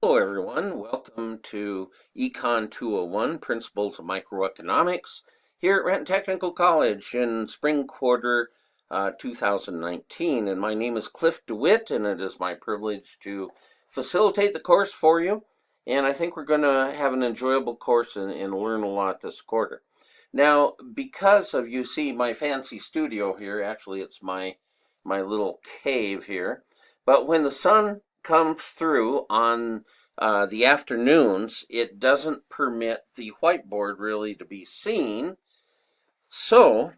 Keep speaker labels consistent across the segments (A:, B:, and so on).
A: Hello, everyone. Welcome to Econ 201, Principles of Microeconomics, here at Renton Technical College in spring quarter 2019. And my name is Cliff DeWitt, and it is my privilege to facilitate the course for you. And I think we're going to have an enjoyable course and learn a lot this quarter. Now, because of, you see my fancy studio here, actually it's my little cave here, but when the sun comes through on the afternoons, it doesn't permit the whiteboard really to be seen. So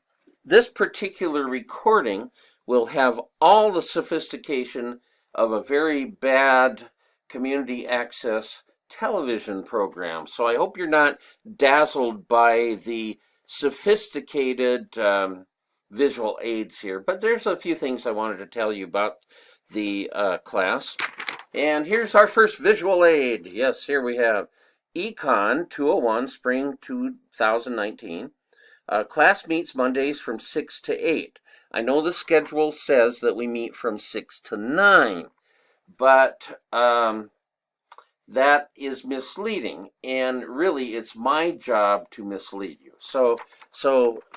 A: this particular recording will have all the sophistication of a very bad community access television program. So I hope you're not dazzled by the sophisticated visual aids here. But there's a few things I wanted to tell you about the class. And here's our first visual aid. Yes, here we have Econ 201, Spring 2019. Class meets Mondays from 6 to 8. I know the schedule says that we meet from 6 to 9, but that is misleading, and really it's my job to mislead you. So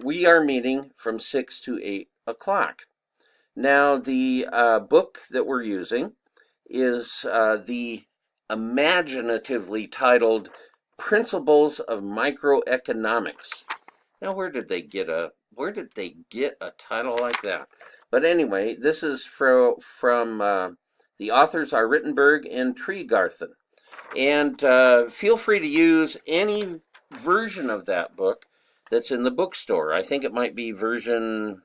A: we are meeting from 6 to 8 o'clock. Now, the book that we're using is the imaginatively titled Principles of Microeconomics. Now, where did they get a title like that? But anyway, this is from the authors are Rittenberg and Tregarthen. And feel free to use any version of that book that's in the bookstore. I think it might be version,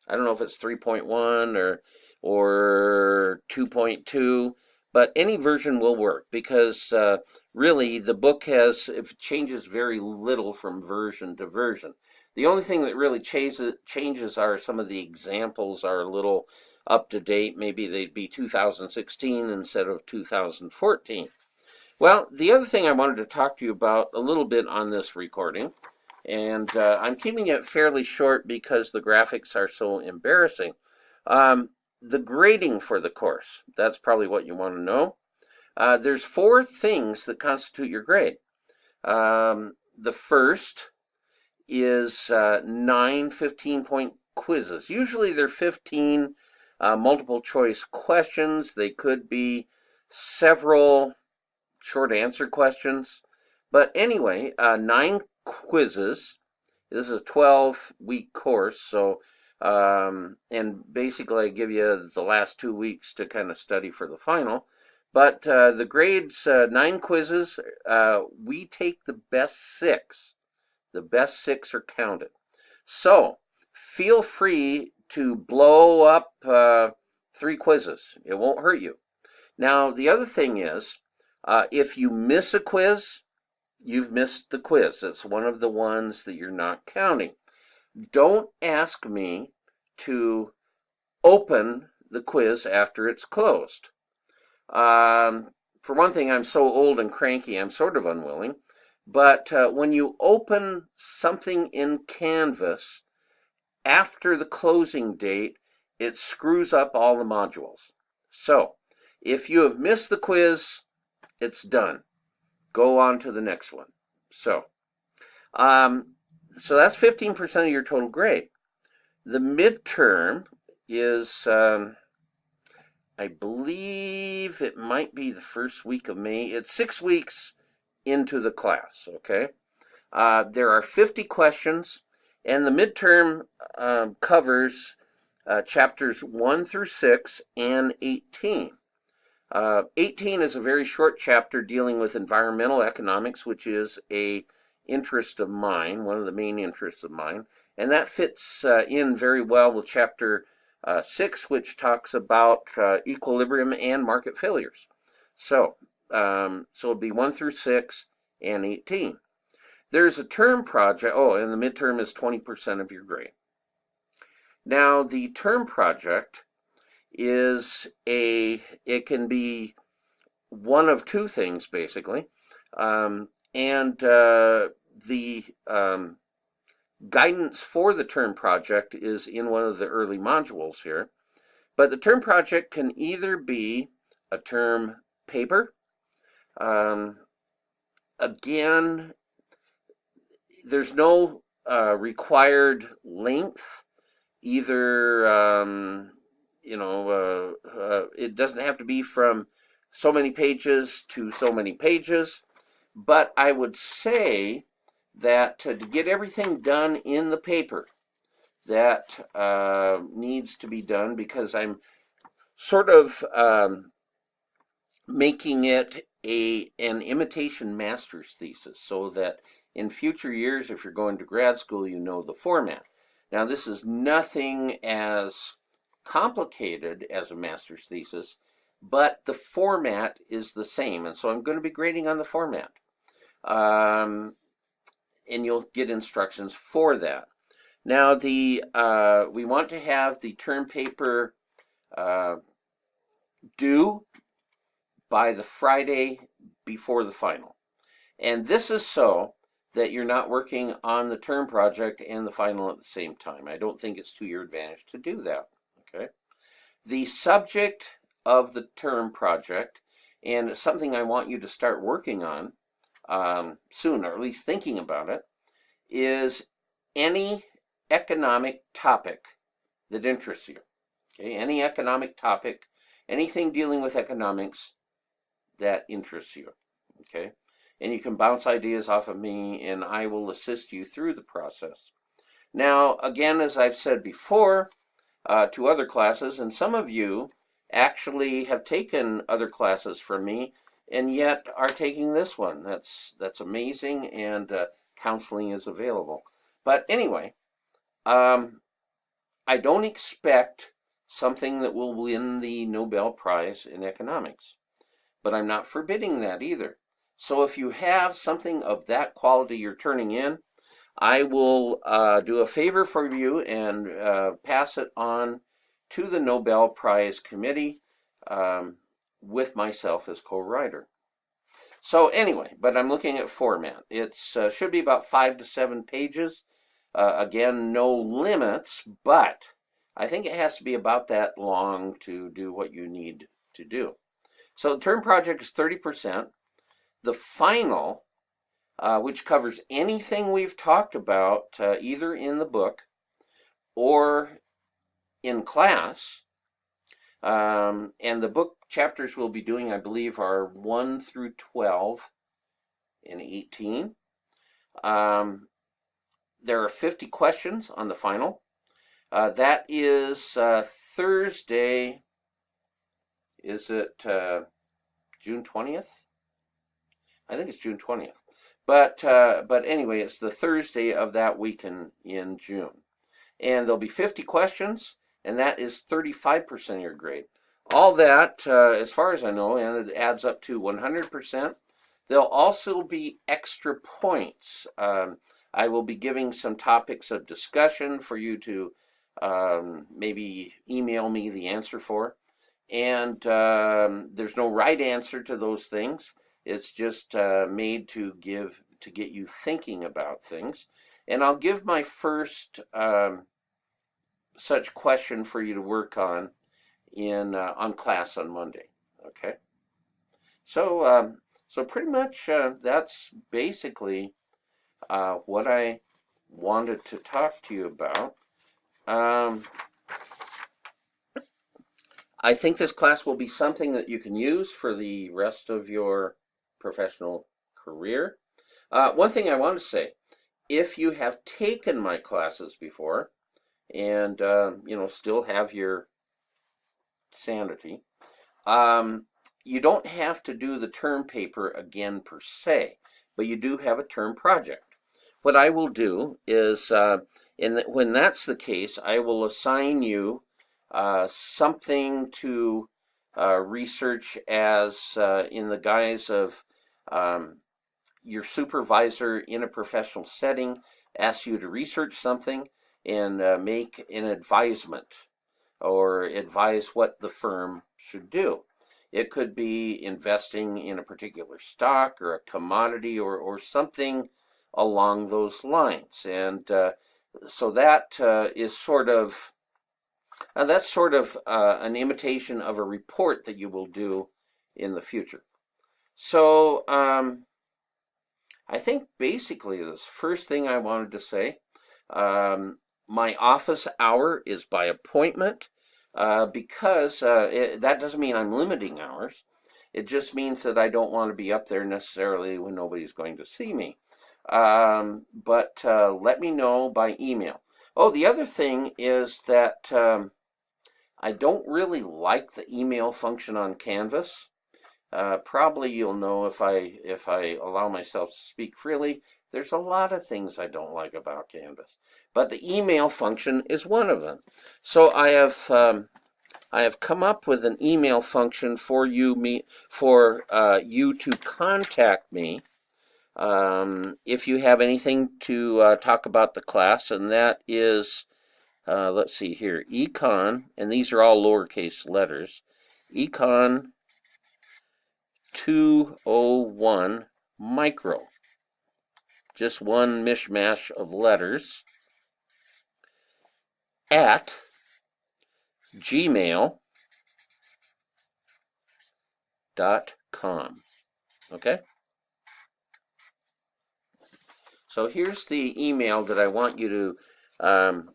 A: I don't know if it's 3.1 or 2.2, but any version will work because really the book it changes very little from version to version. The only thing that really changes are some of the examples are a little up to date. Maybe they'd be 2016 instead of 2014. Well, the other thing I wanted to talk to you about a little bit on this recording, and I'm keeping it fairly short because the graphics are so embarrassing. The grading for the course, that's probably what you want to know. There's 4 things that constitute your grade. The first is 9 15-point quizzes. Usually they're 15 multiple choice questions. They could be several short answer questions. But anyway, 9 quizzes. This is a 12-week course, so and basically I give you the last 2 weeks to kind of study for the final. But the grades, 9 quizzes, we take the best 6. The best 6 are counted. So feel free to blow up 3 quizzes. It won't hurt you. Now, the other thing is, if you miss a quiz, you've missed the quiz. It's one of the ones that you're not counting. Don't ask me to open the quiz after it's closed. For one thing, I'm so old and cranky, I'm sort of unwilling. But when you open something in Canvas after the closing date, it screws up all the modules. So if you have missed the quiz, it's done. Go on to the next one. So that's 15% of your total grade. The midterm is, I believe it might be the first week of May. It's 6 weeks into the class, okay? There are 50 questions, and the midterm covers chapters 1 through 6 and 18. 18 is a very short chapter dealing with environmental economics, which is a interest of mine, one of the main interests of mine, and that fits in very well with chapter 6, which talks about equilibrium and market failures. So it'll be 1 through 6 and 18. There's a term project, and the midterm is 20% of your grade. Now, the term project is it can be one of 2 things, basically. The guidance for the term project is in one of the early modules here. But the term project can either be a term paper, Again, there's no required length. Either, it doesn't have to be from so many pages to so many pages. But I would say that to get everything done in the paper that needs to be done, because I'm sort of making it an imitation master's thesis, so that in future years, if you're going to grad school, you know the format. Now, this is nothing as complicated as a master's thesis, but the format is the same, and so I'm going to be grading on the format. And you'll get instructions for that. Now, we want to have the term paper due by the Friday before the final. And this is so that you're not working on the term project and the final at the same time. I don't think it's to your advantage to do that. Okay. The subject of the term project, and something I want you to start working on soon, or at least thinking about it, is any economic topic that interests you. Okay, any economic topic, anything dealing with economics that interests you. Okay, and you can bounce ideas off of me, and I will assist you through the process. Now, again, as I've said before, to other classes, and some of you actually have taken other classes from me, and yet are taking this one. That's amazing, and counseling is available. But anyway, I don't expect something that will win the Nobel Prize in economics, but I'm not forbidding that either. So if you have something of that quality you're turning in, I will do a favor for you and pass it on to the Nobel Prize Committee with myself as co-writer. So anyway, but I'm looking at format. It should be about 5 to 7 pages. Again, no limits, but I think it has to be about that long to do what you need to do. So the term project is 30%. The final, which covers anything we've talked about, either in the book or in class, and the book chapters we'll be doing, I believe, are 1 through 12 and 18. There are 50 questions on the final. That is Thursday. Is it June 20th? I think it's June 20th. But anyway, it's the Thursday of that week in June. And there'll be 50 questions, and that is 35% of your grade. All that, as far as I know, and it adds up to 100%. There'll also be extra points. I will be giving some topics of discussion for you to maybe email me the answer for. And there's no right answer to those things. It's just made to get you thinking about things. And I'll give my first such question for you to work on on class on Monday. Okay. So pretty much that's basically what I wanted to talk to you about. I think this class will be something that you can use for the rest of your professional career. One thing I want to say, if you have taken my classes before and still have your sanity, you don't have to do the term paper again per se, but you do have a term project. What I will do is, when that's the case, I will assign you something to research as in the guise of your supervisor in a professional setting asks you to research something and make an advisement or advise what the firm should do. It could be investing in a particular stock or a commodity or something along those lines. And so that is sort of an imitation of a report that you will do in the future. So I think basically this first thing I wanted to say. My office hour is by appointment because that doesn't mean I'm limiting hours. It just means that I don't want to be up there necessarily when nobody's going to see me. But let me know by email. Oh, the other thing is that I don't really like the email function on Canvas. Probably you'll know if I allow myself to speak freely. There's a lot of things I don't like about Canvas, but the email function is one of them. So I have come up with an email function for you you to contact me if you have anything to talk about the class, and that is let's see here, econ, and these are all lowercase letters, econ 201 micro. Just one mishmash of letters at gmail.com. Okay? So here's the email that I want you to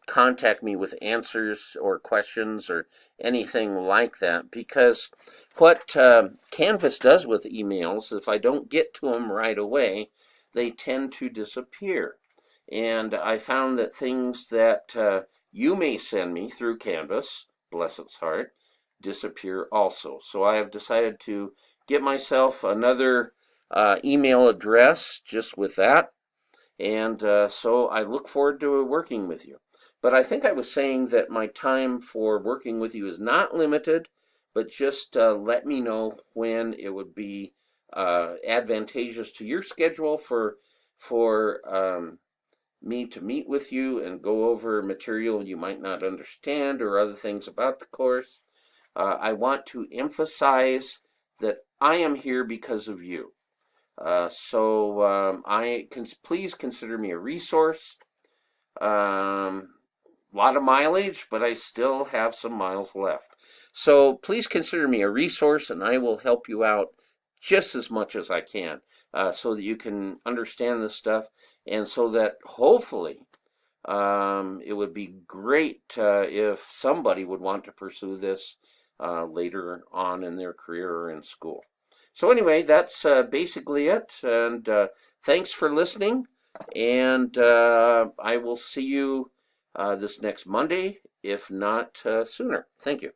A: contact me with answers or questions or anything like that, because what Canvas does with emails, if I don't get to them right away, they tend to disappear. And I found that things that you may send me through Canvas, bless its heart, disappear also. So I have decided to get myself another email address just with that. And so I look forward to working with you. But I think I was saying that my time for working with you is not limited, but just let me know when it would be advantageous to your schedule for me to meet with you and go over material you might not understand or other things about the course. I want to emphasize that I am here because of you. Please consider me a resource. A lot of mileage, but I still have some miles left. So please consider me a resource, and I will help you out just as much as I can, so that you can understand this stuff, and so that hopefully it would be great if somebody would want to pursue this later on in their career or in school. So anyway, that's basically it, and thanks for listening, and I will see you this next Monday, if not sooner. Thank you.